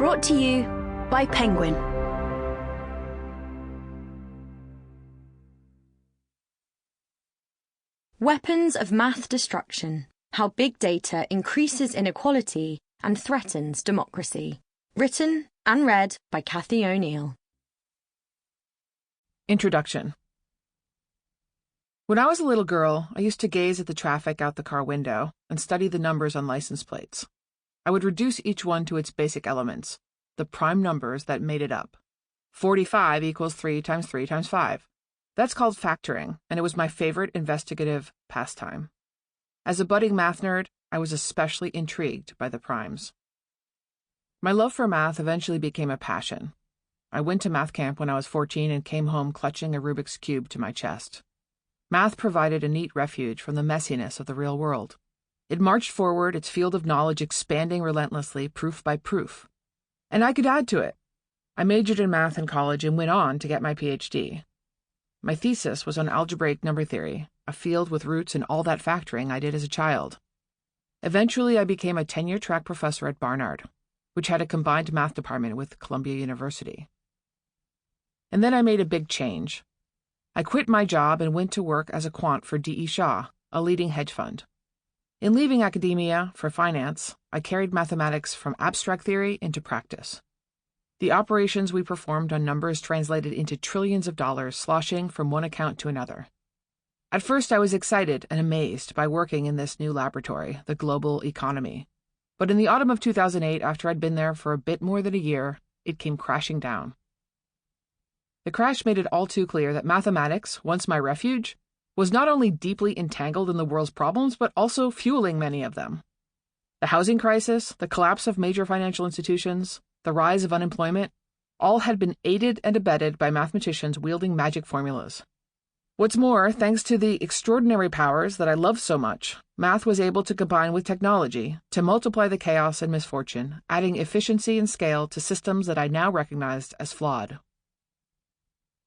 Brought to you by Penguin. Weapons of Math Destruction: How Big Data Increases Inequality and Threatens Democracy. Written and read by Cathy O'Neil. Introduction. When I was a little girl, I used to gaze at the traffic out the car window and study the numbers on license plates. I would reduce each one to its basic elements, the prime numbers that made it up. 45 equals 3 times 3 times 5. That's called factoring, and it was my favorite investigative pastime. As a budding math nerd, I was especially intrigued by the primes. My love for math eventually became a passion. I went to math camp when I was 14 and came home clutching a Rubik's Cube to my chest. Math provided a neat refuge from the messiness of the real world. It marched forward, its field of knowledge expanding relentlessly, proof by proof. And I could add to it. I majored in math in college and went on to get my PhD. My thesis was on algebraic number theory, a field with roots in all that factoring I did as a child. Eventually, I became a tenure-track professor at Barnard, which had a combined math department with Columbia University. And then I made a big change. I quit my job and went to work as a quant for D.E. Shaw, a leading hedge fund. In leaving academia for finance, I carried mathematics from abstract theory into practice. The operations we performed on numbers translated into trillions of dollars sloshing from one account to another. At first, I was excited and amazed by working in this new laboratory, the global economy. But in the autumn of 2008, after I'd been there for a bit more than a year, it came crashing down. The crash made it all too clear that mathematics, once my refuge, was not only deeply entangled in the world's problems, but also fueling many of them. The housing crisis, the collapse of major financial institutions, the rise of unemployment, all had been aided and abetted by mathematicians wielding magic formulas. What's more, thanks to the extraordinary powers that I love so much, math was able to combine with technology to multiply the chaos and misfortune, adding efficiency and scale to systems that I now recognized as flawed.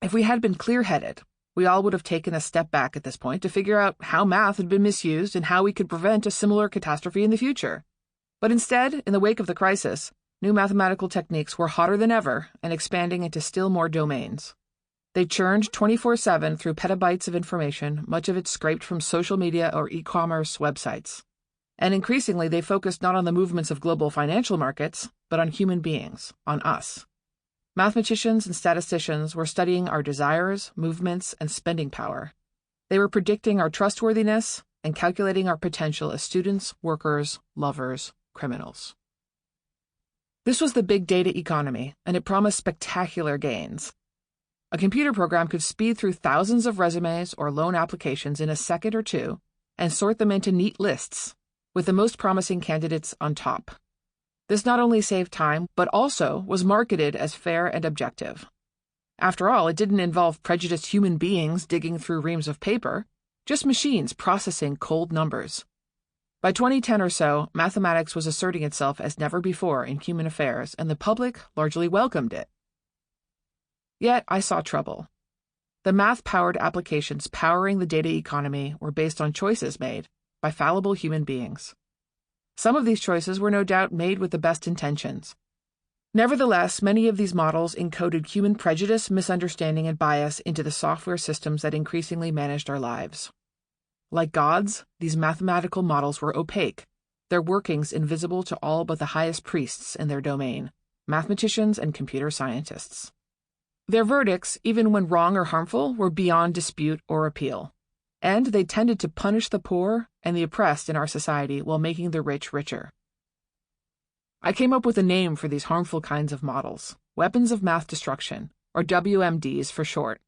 If we had been clear-headed, we all would have taken a step back at this point to figure out how math had been misused and how we could prevent a similar catastrophe in the future. But instead, in the wake of the crisis, new mathematical techniques were hotter than ever and expanding into still more domains. They churned 24/7 through petabytes of information, much of it scraped from social media or e-commerce websites. And increasingly, they focused not on the movements of global financial markets, but on human beings, on us. Mathematicians and statisticians were studying our desires, movements, and spending power. They were predicting our trustworthiness and calculating our potential as students, workers, lovers, criminals. This was the big data economy, and it promised spectacular gains. A computer program could speed through thousands of resumes or loan applications in a second or two and sort them into neat lists, with the most promising candidates on top. This not only saved time, but also was marketed as fair and objective. After all, it didn't involve prejudiced human beings digging through reams of paper, just machines processing cold numbers. By 2010 or so, mathematics was asserting itself as never before in human affairs, and the public largely welcomed it. Yet I saw trouble. The math-powered applications powering the data economy were based on choices made by fallible human beings. Some of these choices were no doubt made with the best intentions. Nevertheless, many of these models encoded human prejudice, misunderstanding, and bias into the software systems that increasingly managed our lives. Like gods, these mathematical models were opaque, their workings invisible to all but the highest priests in their domain, mathematicians and computer scientists. Their verdicts, even when wrong or harmful, were beyond dispute or appeal. And they tended to punish the poor and the oppressed in our society while making the rich richer. I came up with a name for these harmful kinds of models, weapons of math destruction, or WMDs for short.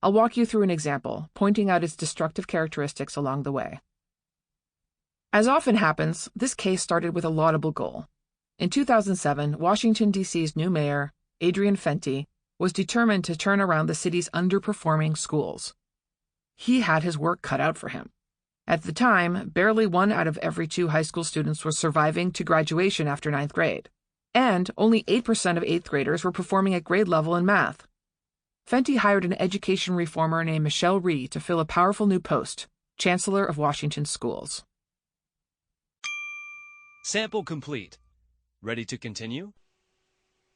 I'll walk you through an example, pointing out its destructive characteristics along the way. As often happens, this case started with a laudable goal. In 2007, Washington, D.C.'s new mayor, Adrian Fenty, was determined to turn around the city's underperforming schools. He had his work cut out for him. At the time, barely 1 out of every 2 high school students was surviving to graduation after 9th grade, and only 8% of 8th graders were performing at grade level in math. Fenty hired an education reformer named Michelle Rhee to fill a powerful new post, Chancellor of Washington Schools. Sample complete. Ready to continue?